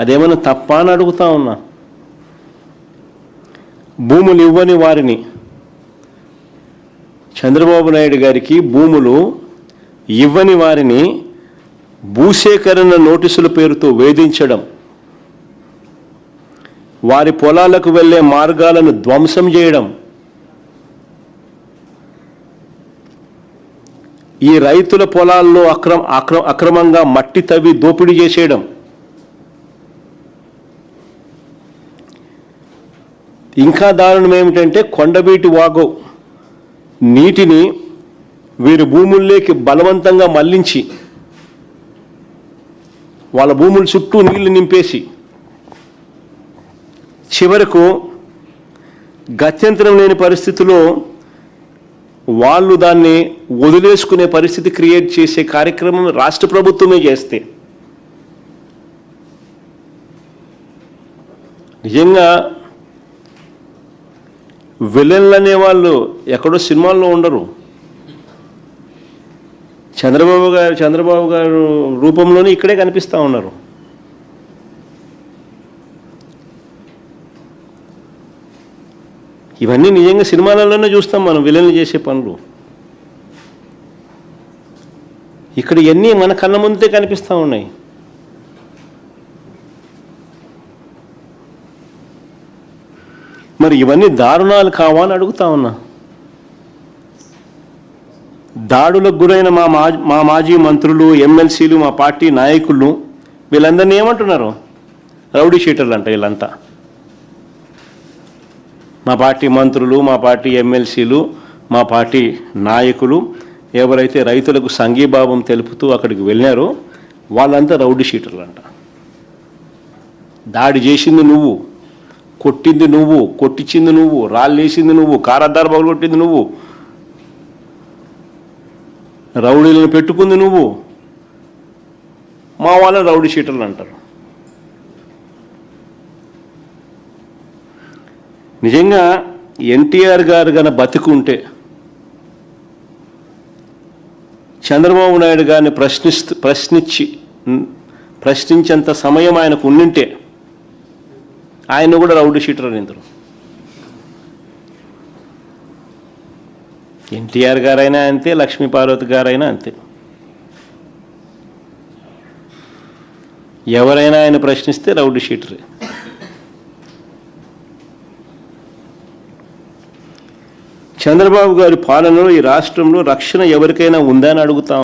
అదేమన్నా తప్ప అని అడుగుతా ఉన్నా. భూములు ఇవ్వని వారిని, చంద్రబాబు నాయుడు గారికి భూములు ఇవ్వని వారిని భూసేకరణ నోటీసుల పేరుతో వేధించడం, వారి పొలాలకు వెళ్ళే మార్గాలను ధ్వంసం చేయడం, ఈ రైతుల పొలాల్లో అక్రమంగా మట్టి తవ్వి దోపిడీ చేసేయడం, ఇంకా దారుణం ఏమిటంటే కొండవీటి వాగు నీటిని వీరి భూముల్లోకి బలవంతంగా మళ్లించి వాళ్ళ భూముల చుట్టూ నీళ్లు నింపేసి చివరకు గత్యంతరం లేని పరిస్థితిలో వాళ్ళు దాన్ని వదిలేసుకునే పరిస్థితి క్రియేట్ చేసే కార్యక్రమం రాష్ట్ర ప్రభుత్వమే చేస్తే నిజంగా విలన్లు అనే వాళ్ళు ఎక్కడో సినిమాల్లో ఉండరు. చంద్రబాబు గారు రూపంలోనే ఇక్కడే కనిపిస్తూ ఉన్నారు. ఇవన్నీ నిజంగా సినిమాలలోనే చూస్తాం మనం, విలన్లు చేసే పనులు. ఇక్కడ ఇవన్నీ మన కళ్ళ ముందే కనిపిస్తూ ఉన్నాయి. మరి ఇవన్నీ దారుణాలు కావా అని అడుగుతా ఉన్నా. దాడులకు గురైన మా మాజీ మంత్రులు, ఎమ్మెల్సీలు, మా పార్టీ నాయకులు వీళ్ళందరినీ ఏమంటున్నారు? రౌడీ షీటర్లు అంట వీళ్ళంతా. మా పార్టీ మంత్రులు, మా పార్టీ ఎమ్మెల్సీలు, మా పార్టీ నాయకులు ఎవరైతే రైతులకు సంఘీభావం తెలుపుతూ అక్కడికి వెళ్ళారో వాళ్ళంతా రౌడీ షీటర్లు అంట. దాడి చేసింది నువ్వు, కొట్టింది నువ్వు, కొట్టించింది నువ్వు, రాళ్ళేసింది నువ్వు, కారద్దారు పగలు కొట్టింది నువ్వు, రౌడీలను పెట్టుకుంది నువ్వు, మా వాళ్ళని రౌడీ షీటర్లు అంటారు. నిజంగా ఎన్టీఆర్ గారు గన బతికుంటే చంద్రబాబు నాయుడు గారిని ప్రశ్నించేంత సమయం ఆయనకు ఉండింటే ఆయన కూడా రౌడీ షీటర్ అని ఇందరు. ఎన్టీఆర్ గారైనా అంతే, లక్ష్మీపార్వతి గారైనా అంతే. ఎవరైనా ఆయన ప్రశ్నిస్తే రౌడీ షీటరే. చంద్రబాబు గారి పాలనలో ఈ రాష్ట్రంలో రక్షణ ఎవరికైనా ఉందా అని అడుగుతాం.